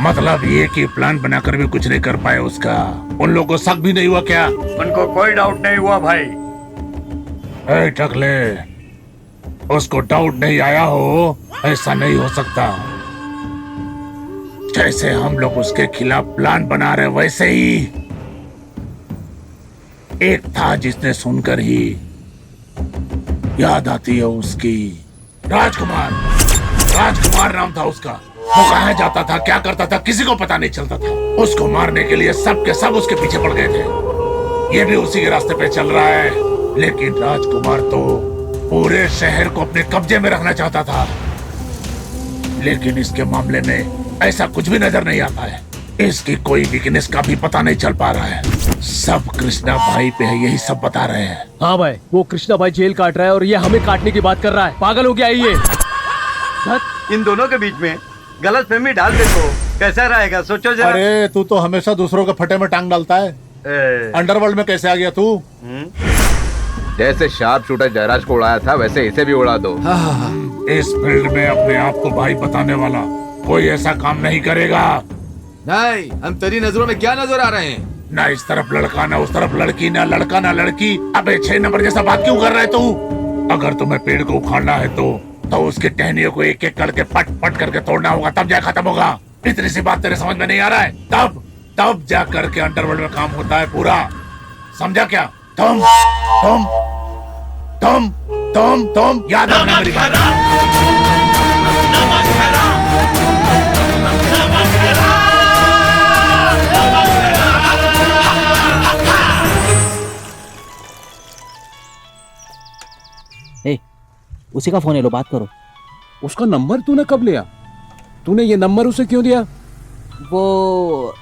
मतलब ये कि प्लान बनाकर भी कुछ नहीं कर पाए उसका। उन लोगों को शक भी नहीं हुआ क्या? उनको कोई डाउट नहीं हुआ भाई। ए टकले, उसको डाउट नहीं आया हो ऐसा नहीं हो सकता। जैसे हम लोग उसके खिलाफ प्लान बना रहे वैसे ही एक था जिसने सुनकर ही याद आती है उसकी। राजकुमार, राजकुमार नाम था उसका। वो कहाँ जाता था, क्या करता था, किसी को पता नहीं चलता था। उसको मारने के लिए सब के सब उसके पीछे पड़ गए थे। ये भी उसी के रास्ते पे चल रहा है। लेकिन राजकुमार तो पूरे शहर को अपने कब्जे में रखना चाहता था। लेकिन इसके मामले में ऐसा कुछ भी नजर नहीं आता है। इसकी कोई वीकनेस का भी पता नहीं चल पा रहा है। सब कृष्णा भाई पे है, यही सब बता रहे हैं। हाँ भाई, वो कृष्णा भाई जेल काट रहा है और ये हमें काटने की बात कर रहा है। पागल हो गया है ये। इन दोनों के बीच में गलतफहमी डाल दे तो कैसा रहेगा, सोचो जरा। अरे तू तो हमेशा दूसरों के फटे में टांग डालता है। अंडरवर्ल्ड में कैसे आ गया तू? जैसे शार्प शूटर जयराज को उड़ाया था वैसे इसे भी उड़ा दो। इस फील्ड में अपने आप को भाई बताने वाला कोई ऐसा काम नहीं करेगा। नहीं, हम तेरी नजरों में क्या नजर आ रहे हैं? ना इस तरफ लड़का, ना उस तरफ लड़की, ना लड़का ना लड़की। अबे 6 नंबर जैसा बात क्यों कर रहा है तू? अगर तुम्हें पेड़ को उखाड़ना है तो उसके टहनियों को एक एक करके पट पट करके तोड़ना होगा, तब जा खत्म होगा। इतनी सी बात तेरे समझ में नहीं आ रहा है? तब जा करके अंडरवर्ल्ड में काम होता है पूरा। समझा क्या? तुम याद रखना मेरी बात। उसी का फोन है, लो बात करो। उसका नंबर तूने कब लिया? तूने ये नंबर उसे क्यों दिया? वो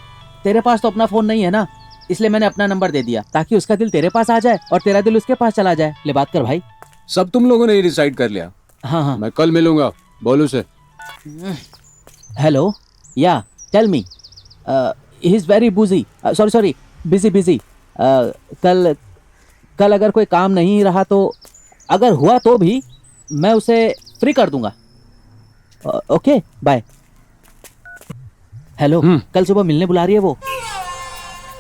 तेरे पास तो अपना फोन नहीं है ना, इसलिए मैंने अपना नंबर दे दिया ताकि उसका दिल तेरे पास आ जाए और तेरा दिल उसके पास चला जाए। ले बात कर भाई। सब तुम लोगों ने ही डिसाइड कर लिया? हाँ। मैं कल मिलूंगा, बोल उसे। Hello, yeah tell me. He is very busy, sorry busy. कल अगर कोई काम नहीं रहा तो, अगर हुआ तो भी मैं उसे फ्री कर दूंगा। Okay bye. हेलो, कल सुबह मिलने बुला रही है वो।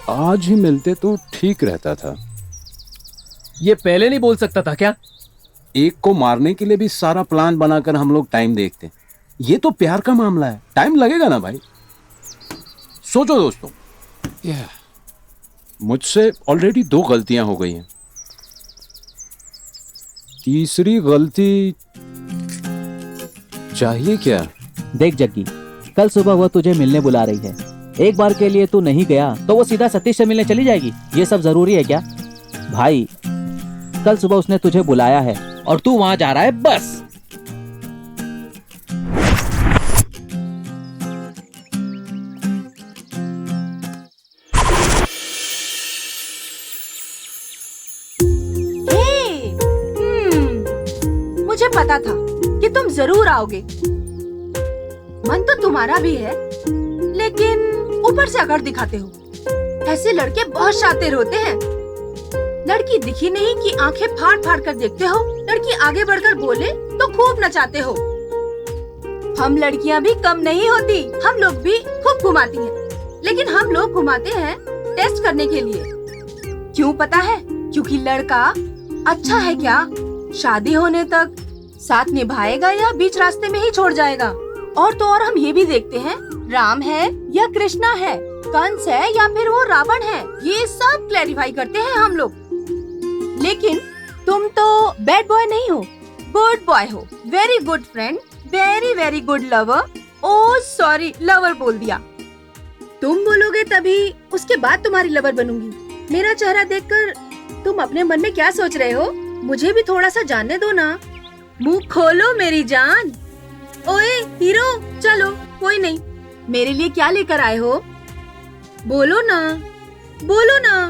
आज ही मिलते तो ठीक रहता था। ये पहले नहीं बोल सकता था क्या? एक को मारने के लिए भी सारा प्लान बनाकर हम लोग टाइम देखते। ये तो प्यार का मामला है, टाइम लगेगा ना भाई। सोचो दोस्तों, मुझसे ऑलरेडी 2 गलतियां हो गई हैं। तीसरी गलती चाहिए क्या? देख जग्गी, कल सुबह वो तुझे मिलने बुला रही है। एक बार के लिए तू नहीं गया तो वो सीधा सतीश से मिलने चली जाएगी। ये सब जरूरी है क्या भाई? कल सुबह उसने तुझे बुलाया है और तू वहां जा रहा है, बस। मुझे पता था कि तुम जरूर आओगे। मन तो तुम्हारा भी है, लेकिन ऊपर से अकड़ दिखाते हो। ऐसे लड़के बहुत शातिर होते हैं। लड़की दिखी नहीं कि आंखें फाड़ फाड़ कर देखते हो। लड़की आगे बढ़कर बोले तो खूब नचाते हो। हम लड़कियां भी कम नहीं होती, हम लोग भी खूब घुमाती हैं। लेकिन हम लोग घुमाते हैं टेस्ट करने के लिए। क्यों पता है? क्योंकि लड़का अच्छा है क्या, शादी होने तक साथ निभाएगा या बीच रास्ते में ही छोड़ जाएगा। और तो और हम ये भी देखते हैं, राम है या कृष्णा है, कंस है या फिर वो रावण है, ये सब क्लैरिफाई करते हैं हम लोग। लेकिन तुम तो बैड बॉय नहीं हो, गुड बॉय हो। Very good friend, very very good lover. Oh sorry, lover बोल दिया। तुम बोलोगे तभी उसके बाद तुम्हारी लवर बनूंगी। मेरा चेहरा देखकर तुम अपने मन में क्या सोच रहे हो? मुझे भी थोड़ा सा जानने दो ना। मुंह खोलो मेरी जान। ओए हीरो, चलो कोई नहीं। मेरे लिए क्या लेकर आए हो? बोलो ना, बोलो ना,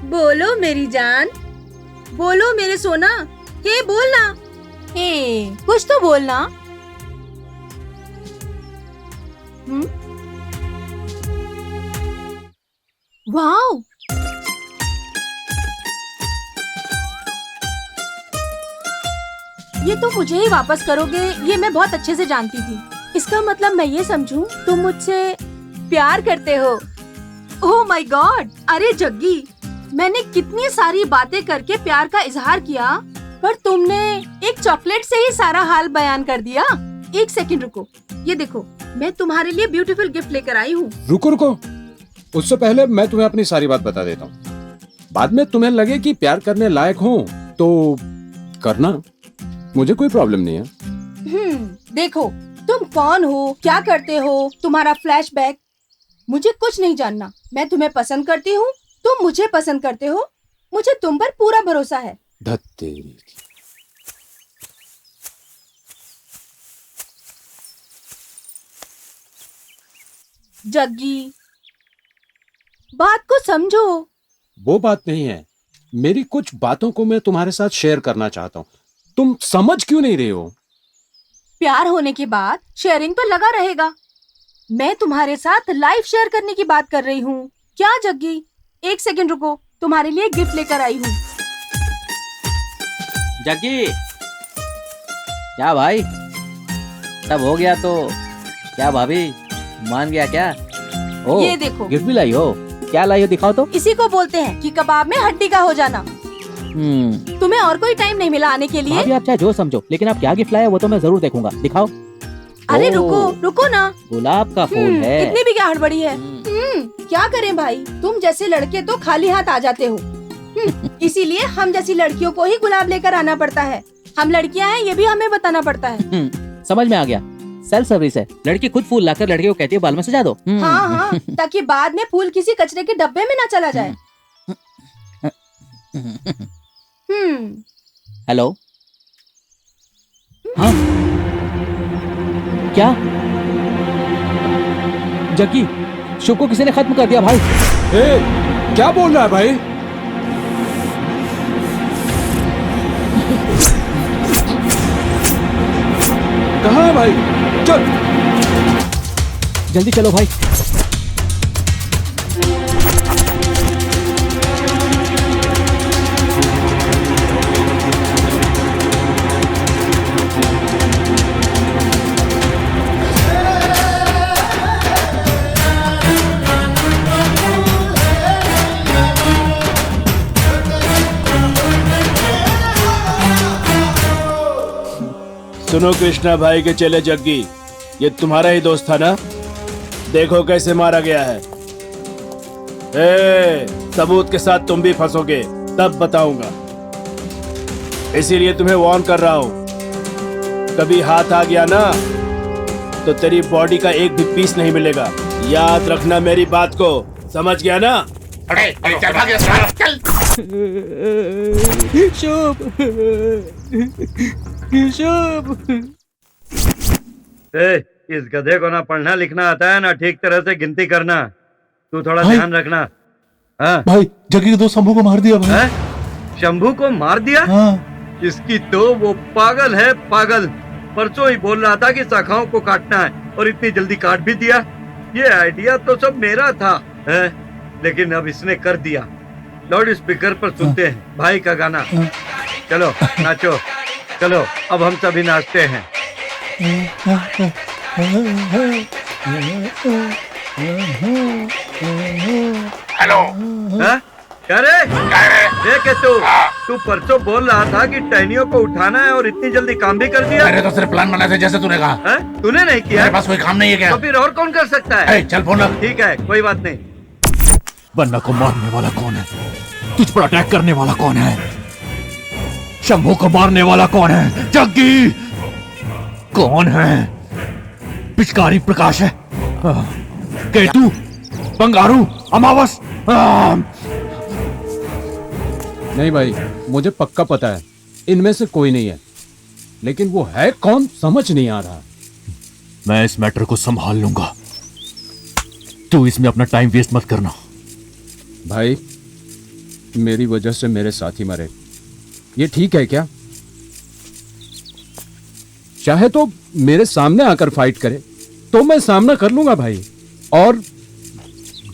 बोलो मेरी जान, बोलो मेरे सोना। हे बोलना, हे कुछ तो बोलना। वाओ, ये तुम मुझे ही वापस करोगे, ये मैं बहुत अच्छे से जानती थी। इसका मतलब मैं ये समझूं, तुम मुझसे प्यार करते हो। ओह माय गॉड, अरे जग्गी, मैंने कितनी सारी बातें करके प्यार का इजहार किया, पर तुमने एक चॉकलेट से ही सारा हाल बयान कर दिया। एक सेकंड रुको, ये देखो, मैं तुम्हारे लिए ब्यूटीफुल गिफ्ट लेकर आई हूँ। रुको रुको, उससे पहले मैं तुम्हें अपनी सारी बात बता देता हूँ। बाद में तुम्हें लगे कि प्यार करने लायक हो तो करना, मुझे कोई प्रॉब्लम नहीं है। देखो, तुम कौन हो, क्या करते हो, तुम्हारा फ्लैशबैक, मुझे कुछ नहीं जानना। मैं तुम्हें पसंद करती हूँ, तुम मुझे पसंद करते हो, मुझे तुम पर पूरा भरोसा है। धत्तेरी। जग्गी, बात को समझो। वो बात नहीं है, मेरी कुछ बातों को मैं तुम्हारे साथ शेयर करना चाहता हूँ, तुम समझ क्यों नहीं रहे हो? प्यार होने के बाद शेयरिंग तो लगा रहेगा। मैं तुम्हारे साथ लाइफ शेयर करने की बात कर रही हूँ। क्या जग्गी, एक सेकंड रुको, तुम्हारे लिए गिफ्ट लेकर आई हूँ। जग्गी, क्या भाई, सब हो गया तो क्या भाभी मान गया क्या? ओ, ये देखो, गिफ्ट भी लाई हो। क्या लाई हो, दिखाओ तो। इसी को बोलते हैं कि कबाब में हड्डी का हो जाना। तुम्हें और कोई टाइम नहीं मिला आने के लिए? भाभी आप चाहे जो समझो, लेकिन आप क्या गिफ्ट लाए वो तो मैं जरूर देखूंगा। दिखाओ। अरे ओ, रुको ना, गुलाब का फूल है। इतनी भी क्या हड़बड़ी है? क्या करें भाई, तुम जैसे लड़के तो खाली हाथ आ जाते हो। इसीलिए हम जैसी लड़कियों को ही गुलाब लेकर आना पड़ता है। हम लड़कियां हैं, ये भी हमें बताना पड़ता है। समझ में आ गया, सेल्फ सर्विस है। लड़की खुद फूल लाकर लड़के को कहती है बाल में सजा दो। हाँ, ताकि बाद में फूल किसी कचरे के डब्बे में ना चला जाए। हेलो, हाँ क्या जग्गी, शुभ को किसी ने खत्म कर दिया भाई। ए, क्या बोल रहा है भाई? कहाँ है भाई? चल जल्दी चलो भाई। सुनो कृष्णा भाई के चेले जग्गी, ये तुम्हारा ही दोस्त था ना? देखो कैसे मारा गया है। सबूत के साथ तुम भी फंसोगे, तब बताऊंगा। इसीलिए तुम्हें वार्न कर रहा हूं, कभी हाथ आ गया ना तो तेरी बॉडी का एक भी पीस नहीं मिलेगा। याद रखना मेरी बात को, समझ गया ना? अरे चल भाग यहाँ से, चल। शुभ, इस गधे को ना पढ़ना लिखना आता है ना ठीक तरह से गिनती करना। तू थोड़ा ध्यान रखना। हाँ भाई, जग्गी के दोस्त शंभू को मार दिया भाई। शंभू को मार दिया? हाँ। इसकी तो वो पागल है, पागल। परसों ही बोल रहा था कि शाखाओं को काटना है और इतनी जल्दी काट भी दिया। ये आइडिया तो सब मेरा था, लेकिन अब इसने कर दिया। लाउड स्पीकर पर सुनते हैं भाई का गाना। चलो नाचो, चलो अब हम सभी नाचते हैं। हेलो, क्या रे? देख तू परसों बोल रहा था कि टहनियों को उठाना है और इतनी जल्दी काम भी कर दिया। मैंने तो सिर्फ प्लान बनाया था जैसे तूने कहा। तूने नहीं किया? मेरे पास कोई काम नहीं है क्या? तो फिर और कौन कर सकता है? चल फोन रख। ठीक है, कोई बात नहीं। बन्ना को मारने वाला कौन है? तुझ पर अटैक करने वाला कौन है? शंभू को मारने वाला कौन है? जग्गी कौन है? पिचकारी प्रकाश है, केतु, बंगारू, अमावस। नहीं भाई, मुझे पक्का पता है इनमें से कोई नहीं है, लेकिन वो है कौन समझ नहीं आ रहा। मैं इस मैटर को संभाल लूंगा, तू इसमें अपना टाइम वेस्ट मत करना। भाई, मेरी वजह से मेरे साथी मरे, ये ठीक है क्या? चाहे तो मेरे सामने आकर फाइट करे तो मैं सामना कर लूंगा भाई, और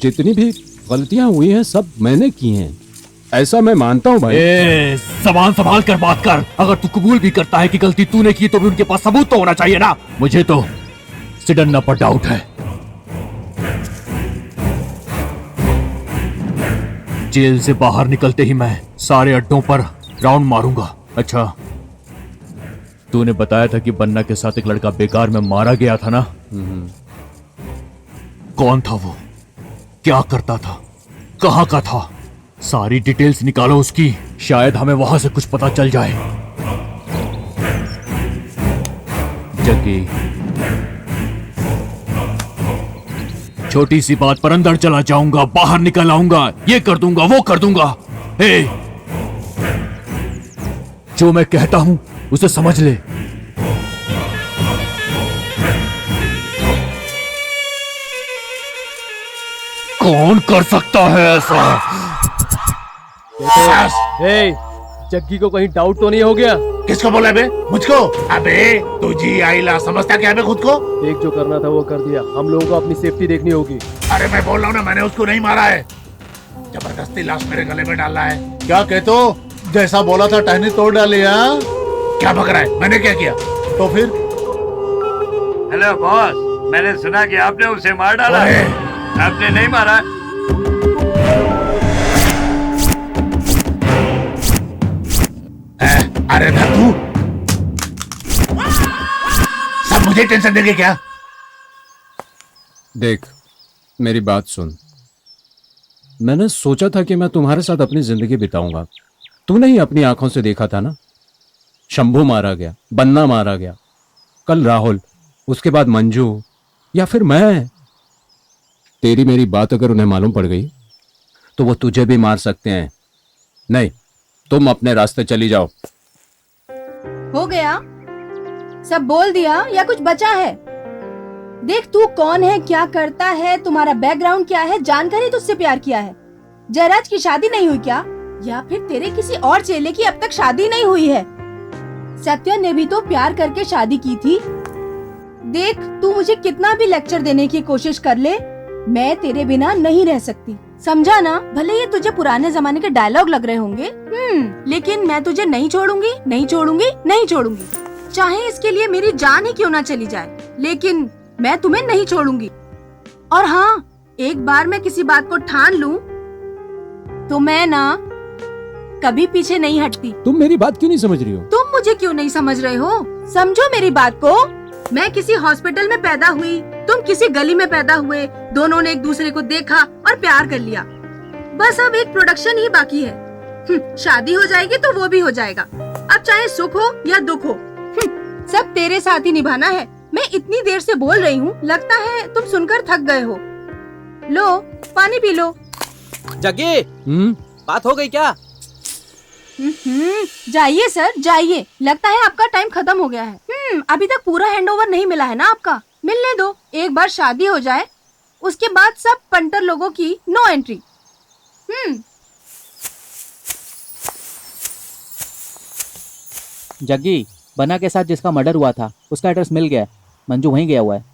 जितनी भी गलतियां हुई हैं सब मैंने की हैं, ऐसा मैं मानता हूं भाई। जबान संभाल कर बात कर। अगर तू कबूल भी करता है कि गलती तूने की तो भी उनके पास सबूत तो होना चाहिए ना। मुझे तो सिडन पर डाउट है। जेल से बाहर निकलते ही मैं सारे अड्डों पर राउंड मारूंगा। अच्छा, तूने बताया था कि बन्ना के साथ एक लड़का बेकार में मारा गया था ना? कौन था वो? क्या करता था? कहां का था? सारी डिटेल्स निकालो उसकी, शायद हमें वहां से कुछ पता चल जाए। जग्गी, छोटी सी बात पर अंदर चला जाऊंगा, बाहर निकल आऊंगा, ये कर दूंगा, वो कर दूंगा। हे, जो मैं कहता हूं उसे समझ ले। कौन कर सकता है ऐसा? जग्गी को कहीं डाउट तो नहीं हो गया? किसको बोला बे? मुझको? अबे तुझी आईला समझता क्या बे खुद को? एक जो करना था वो कर दिया, हम लोगों को अपनी सेफ्टी देखनी होगी। अरे मैं बोल रहा हूँ ना, मैंने उसको नहीं मारा है, जबरदस्ती लाश मेरे गले में डाला है। क्या कहते हो? जैसा बोला था टहनी तोड़ डाली। हाँ, क्या बक रहा है? मैंने क्या किया? तो फिर? हेलो बॉस, मैंने सुना कि आपने उसे मार डाला है। आपने नहीं मारा? अरे तू सब मुझे टेंशन देंगे क्या? देख, मेरी बात सुन। मैंने सोचा था कि मैं तुम्हारे साथ अपनी जिंदगी बिताऊंगा। तूने ही अपनी आंखों से देखा था ना, शंभू मारा गया, बन्ना मारा गया, कल राहुल, उसके बाद मंजू, या फिर मैं। तेरी मेरी बात अगर उन्हें मालूम पड़ गई तो वो तुझे भी मार सकते हैं। नहीं, तुम अपने रास्ते चली जाओ। हो गया? सब बोल दिया या कुछ बचा है? देख, तू कौन है, क्या करता है, तुम्हारा बैकग्राउंड क्या है, जानकर ही तुझसे प्यार किया है। जयराज की शादी नहीं हुई क्या? या फिर तेरे किसी और चेले की अब तक शादी नहीं हुई है? सत्या ने भी तो प्यार करके शादी की थी। देख, तू मुझे कितना भी लेक्चर देने की कोशिश कर ले, मैं तेरे बिना नहीं रह सकती, समझा ना? भले ये तुझे पुराने जमाने के डायलॉग लग रहे होंगे, लेकिन मैं तुझे नहीं छोड़ूंगी, नहीं छोड़ूंगी, नहीं छोड़ूंगी। चाहे इसके लिए मेरी जान ही क्यों ना चली जाए, लेकिन मैं तुम्हें नहीं छोड़ूंगी। और हाँ, एक बार मैं किसी बात को ठान लूं तो मैं ना कभी पीछे नहीं हटती। तुम मेरी बात क्यों नहीं समझ रही हो? तुम मुझे क्यों नहीं समझ रहे हो? समझो मेरी बात को। मैं किसी हॉस्पिटल में पैदा हुई, तुम किसी गली में पैदा हुए, दोनों ने एक दूसरे को देखा और प्यार कर लिया। बस अब एक प्रोडक्शन ही बाकी है। शादी हो जाएगी तो वो भी हो जाएगा। अब चाहे सुख हो या दुख हो, सब तेरे साथ ही निभाना है। मैं इतनी देर से बोल रही हूँ, लगता है तुम सुनकर थक गए हो। लो, पानी पी लो। जग्गी, बात हो गई क्या? जाइए सर, जाइए। लगता है आपका टाइम खत्म हो गया है। अभी तक पूरा हैंडओवर नहीं मिला है ना आपका? मिलने दो, एक बार शादी हो जाए उसके बाद सब पंटर लोगों की नो एंट्री। जग्गी, बन्ना के साथ जिसका मर्डर हुआ था उसका एड्रेस मिल गया। मंजू वहीं गया हुआ है।